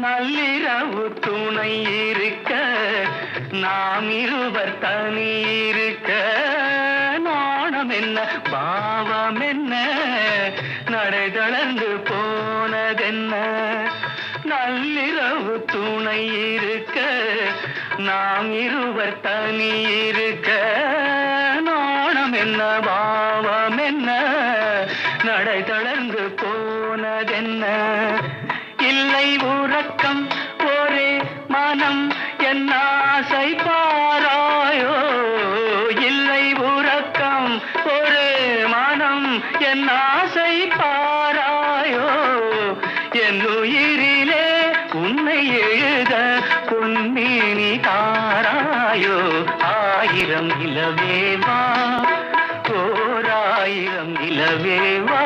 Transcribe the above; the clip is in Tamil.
நள்ளிரவு துணை இருக்க நாம் இருவர் தனி இருக்க நாணம் என்ன பாவம் என்ன நடை தளர்ந்து போனதென்ன நள்ளிரவு துணை இருக்க நாம் இருவர் தனி இருக்க நாணம் என்ன பாவம் என்ன நடை தளர்ந்து போனதென்ன இல்லை உறக்கம் ஒரே மனம் என் ஆசை பாராயோ இல்லை உறக்கம் ஒரே மனம் என் ஆசை பாராயோ என் உயிரிலே உன்னை எழுத பொன்மேனி தாராயோ ஆயிரம் நிலவேவா ஓராயிரம் நிலவேவா